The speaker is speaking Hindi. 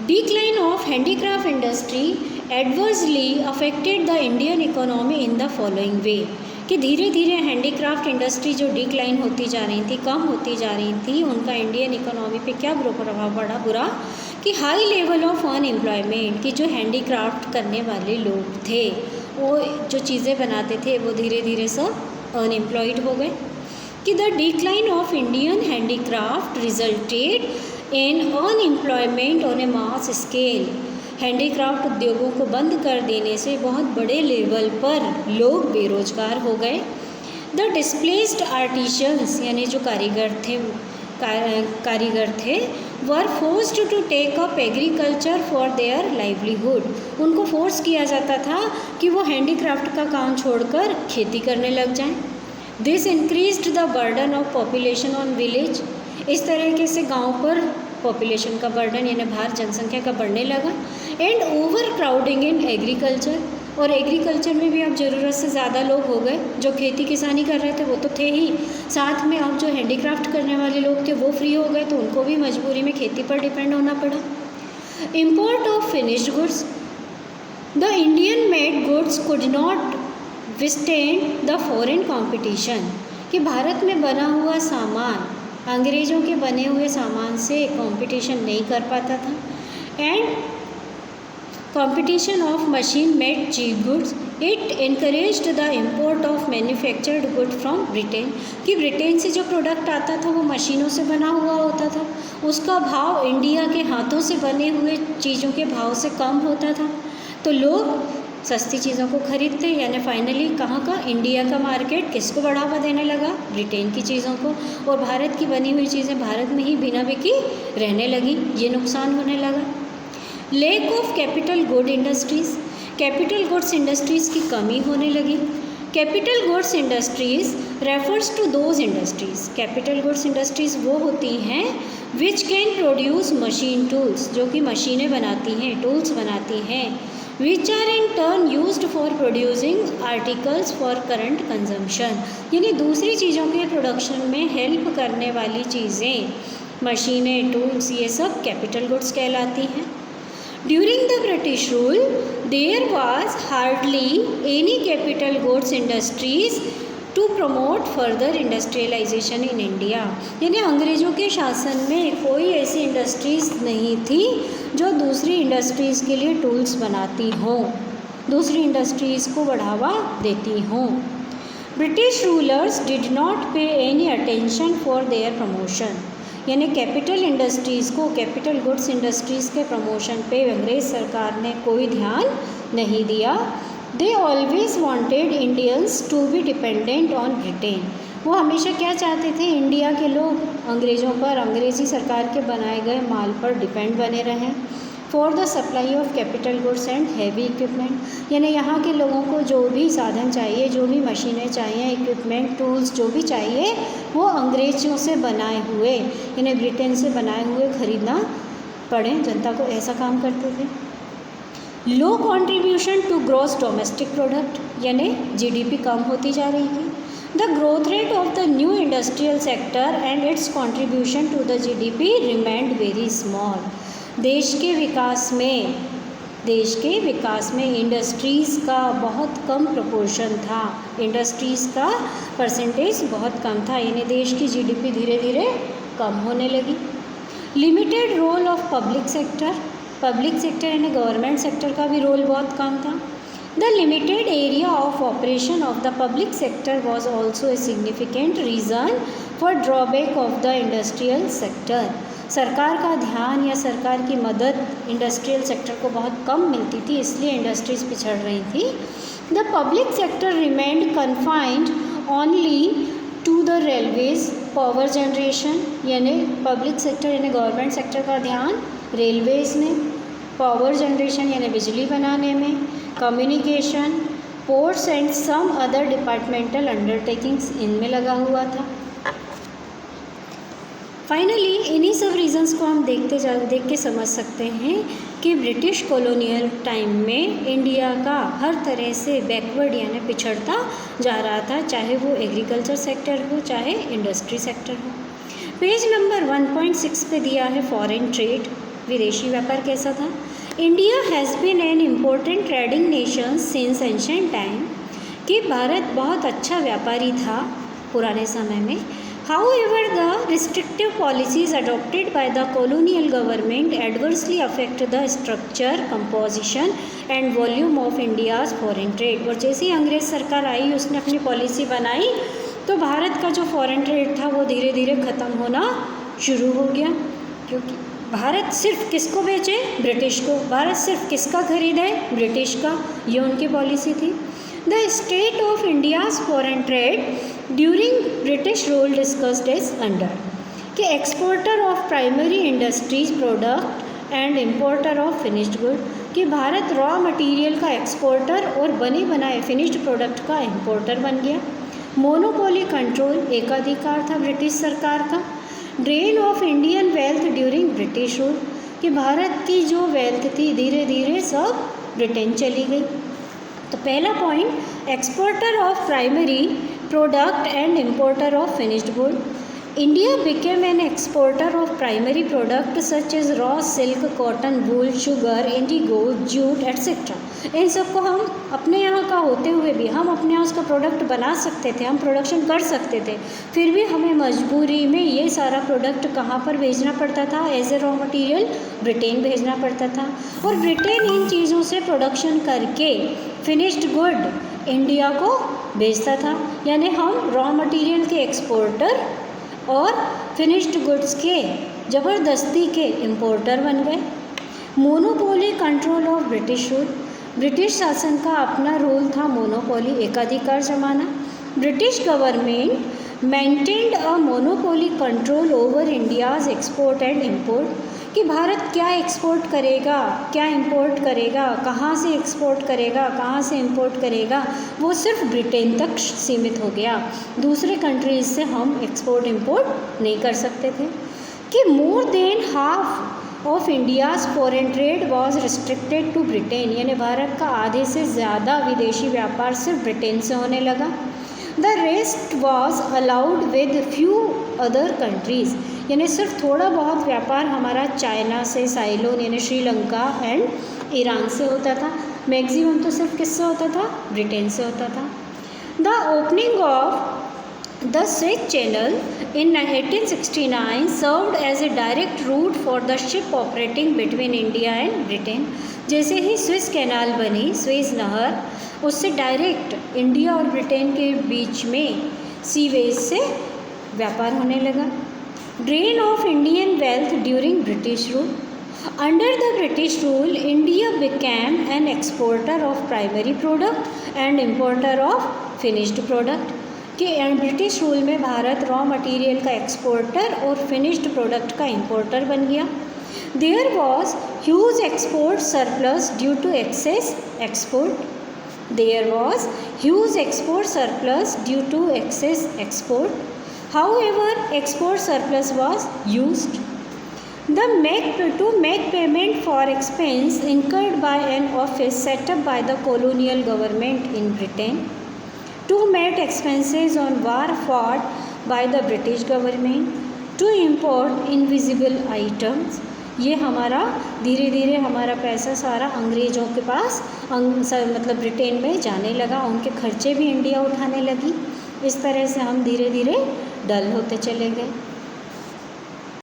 Decline of handicraft industry adversely affected the Indian economy in the following वे, कि धीरे धीरे हैंडीक्राफ्ट इंडस्ट्री जो डिक्लाइन होती जा रही थी, कम होती जा रही थी, उनका इंडियन इकोनॉमी पे क्या प्रभाव पड़ा बुरा, कि हाई लेवल ऑफ अनएम्प्लॉयमेंट, कि जो हैंडीक्राफ्ट करने वाले लोग थे, वो जो चीज़ें बनाते थे वो धीरे धीरे सब अनएम्प्लॉयड हो गए, कि the decline of Indian handicraft resulted in unemployment on A mass scale, handicraft उद्योगों को बंद कर देने से बहुत बड़े लेवल पर लोग बेरोजगार हो गए। द डिस्प्लेस्ड आर्टिशंस, यानी जो कारीगर थे were forced to take up agriculture for their livelihood, उनको फोर्स किया जाता था कि वो हैंडीक्राफ्ट का काम छोड़कर खेती करने लग जाएं। This increased the burden of population on village, इस तरीके से गांव पर पॉपुलेशन का बर्डन यानी भार जनसंख्या का बढ़ने लगा। And over crowding in agriculture, और एग्रीकल्चर में भी अब ज़रूरत से ज़्यादा लोग हो गए, जो खेती किसानी कर रहे थे वो तो थे ही, साथ में अब जो हैंडीक्राफ्ट करने वाले लोग थे वो फ्री हो गए, तो उनको भी मजबूरी में खेती पर डिपेंड होना पड़ा। Import of finished goods, the Indian made goods could not withstand the foreign competition, कि भारत में बना हुआ सामान अंग्रेज़ों के बने हुए सामान से कंपटीशन नहीं कर पाता था। And competition of machine made cheap goods, it encouraged the import of manufactured good from Britain, कि ब्रिटेन से जो प्रोडक्ट आता था वो मशीनों से बना हुआ होता था, उसका भाव इंडिया के हाथों से बने हुए चीज़ों के भाव से कम होता था, तो लोग सस्ती चीज़ों को खरीदते, यानी फाइनली कहाँ का इंडिया का मार्केट किसको बढ़ावा देने लगा, ब्रिटेन की चीज़ों को, और भारत की बनी हुई चीज़ें भारत में ही बिना बिकी रहने लगी, ये नुकसान होने लगा। Lack of capital good industries, capital goods industries की कमी होने लगी। Capital goods industries refers to those industries, capital goods industries वो होती हैं which can produce machine tools, जो कि मशीनें बनाती हैं, टूल्स बनाती हैं, which are in turn used for producing articles for current consumption, यानी दूसरी चीज़ों के प्रोडक्शन में हेल्प करने वाली चीज़ें, मशीनें, टूल्स, ये सब कैपिटल गुड्स कहलाती हैं। During the British rule there was hardly any capital goods industries to promote further industrialisation in India, यानी अंग्रेज़ों के शासन में कोई ऐसी इंडस्ट्रीज़ नहीं थी जो दूसरी इंडस्ट्रीज़ के लिए टूल्स बनाती हों, दूसरी इंडस्ट्रीज़ को बढ़ावा देती हों। British rulers did not pay any attention for their promotion, यानी कैपिटल इंडस्ट्रीज़ को, कैपिटल गुड्स इंडस्ट्रीज़ के प्रमोशन पे अंग्रेज़ सरकार ने कोई ध्यान नहीं दिया। They always wanted Indians to be dependent on Britain, वो हमेशा क्या चाहते थे, इंडिया के लोग अंग्रेज़ों पर, अंग्रेज़ी सरकार के बनाए गए माल पर डिपेंड बने रहें। For the supply of capital goods and heavy equipment, यानी यहाँ के लोगों को जो भी साधन चाहिए, जो भी मशीनें चाहिए, इक्विपमेंट, टूल्स जो भी चाहिए, वो अंग्रेज़ों से बनाए हुए, यानी ब्रिटेन से बनाए हुए खरीदना पड़े, जनता को ऐसा काम करते थे। Low contribution to gross domestic product, यानी जीडीपी कम होती जा रही थी। The growth rate of the new industrial sector and its contribution to the GDP remained very small, देश के विकास में इंडस्ट्रीज़ का बहुत कम प्रोपोर्शन था, इंडस्ट्रीज़ का परसेंटेज बहुत कम था, यानी देश की जीडीपी धीरे धीरे कम होने लगी। Limited role of public sector यानी गवर्नमेंट सेक्टर का भी रोल बहुत कम था। The limited area of operation of the public sector was also a significant reason for drawback of the industrial sector, सरकार का ध्यान या सरकार की मदद इंडस्ट्रियल सेक्टर को बहुत कम मिलती थी, इसलिए इंडस्ट्रीज़ पिछड़ रही थी। The public sector remained confined only to the railways, power generation, यानी पब्लिक सेक्टर यानी गवर्नमेंट सेक्टर का ध्यान रेलवेज़ में, पावर जनरेशन यानी बिजली बनाने में, communication, ports and some other departmental undertakings इनमें लगा हुआ था। फाइनली इन्हीं सब रीज़न्स को हम देख के समझ सकते हैं कि ब्रिटिश कॉलोनियल टाइम में इंडिया का हर तरह से बैकवर्ड यानी पिछड़ता जा रहा था, चाहे वो एग्रीकल्चर सेक्टर हो, चाहे इंडस्ट्री सेक्टर हो। पेज नंबर 1.6 पे दिया है फॉरेन ट्रेड, विदेशी व्यापार कैसा था? India has been an important trading nation since ancient time, कि भारत बहुत अच्छा व्यापारी था पुराने समय में। However, the restrictive policies adopted by the colonial government adversely affect the structure, composition and volume of India's foreign trade। और जैसे ही अंग्रेज़ सरकार आई, उसने अपनी पॉलिसी बनाई, तो भारत का जो फॉरेन ट्रेड था वो धीरे धीरे ख़त्म होना शुरू हो गया, क्योंकि भारत सिर्फ किसको बेचे? ब्रिटिश को। भारत सिर्फ किसका खरीदे? ब्रिटिश का। ये उनकी पॉलिसी थी। The state of India's foreign trade during British rule discussed is under, कि exporter of primary industries product and importer of finished good, कि भारत रॉ मटेरियल का एक्सपोर्टर और बने बनाए फिनिश्ड प्रोडक्ट का इम्पोर्टर बन गया। मोनोपोली कंट्रोल, एकाधिकार था ब्रिटिश सरकार का। Drain of Indian wealth during British rule, कि भारत की जो वेल्थ थी धीरे धीरे सब ब्रिटेन चली गई। तो पहला point, exporter of primary product and importer of finished good. India became an exporter of primary product such as raw silk, cotton, wool, sugar, indigo, jute etcetera. इन सबको हम अपने यहाँ का होते हुए भी हम अपने यहाँ उसका प्रोडक्ट बना सकते थे, हम प्रोडक्शन कर सकते थे, फिर भी हमें मजबूरी में ये सारा प्रोडक्ट कहाँ पर भेजना पड़ता था? As a raw material Britain भेजना पड़ता था। और ब्रिटेन इन चीज़ों से प्रोडक्शन करके फिनिश्ड गुड इंडिया को भेजता था, यानी हम रॉ मटेरियल के एक्सपोर्टर और फिनिश्ड गुड्स के ज़बरदस्ती के इम्पोर्टर बन गए। Monopoly control of British rule, British शासन का अपना रूल था मोनोपोली, एकाधिकार जमाना। British government maintained a monopoly control over India's export and import, कि भारत क्या एक्सपोर्ट करेगा, क्या इंपोर्ट करेगा, कहाँ से एक्सपोर्ट करेगा, कहाँ से इंपोर्ट करेगा, वो सिर्फ ब्रिटेन तक सीमित हो गया। दूसरे कंट्रीज से हम एक्सपोर्ट इंपोर्ट नहीं कर सकते थे। कि more than half of India's foreign trade was restricted to Britain, यानी भारत का आधे से ज़्यादा विदेशी व्यापार सिर्फ ब्रिटेन से होने लगा। The rest was allowed with few other countries, यानी सिर्फ थोड़ा बहुत व्यापार हमारा चाइना से, साइलोन यानी श्रीलंका एंड ईरान से होता था। मैक्सिमम तो सिर्फ किससे होता था? ब्रिटेन से होता था। The opening of the Suez channel in 1869 served as a direct route for the ship operating between India and Britain। जैसे ही स्विस कैनाल बनी, स्वेज नहर, उससे डायरेक्ट इंडिया और ब्रिटेन के बीच में सीवेज से व्यापार होने लगा। Drain of Indian wealth during British rule, under the British rule India became an exporter of primary product and importer of finished product, कि ब्रिटिश रूल में भारत रॉ मटेरियल का एक्सपोर्टर और फिनिश्ड प्रोडक्ट का इंपोर्टर बन गया। There was huge export surplus due to excess export, there was huge export surplus due to excess export, however export surplus was used to make payment for expense incurred by an office set up by the colonial government in Britain, to meet expenses on war fought by the British government, to import invisible items। ये हमारा धीरे धीरे हमारा पैसा सारा अंग्रेज़ों के पास मतलब ब्रिटेन में जाने लगा, उनके खर्चे भी इंडिया उठाने लगी। इस तरह से हम धीरे धीरे डल होते चले गए।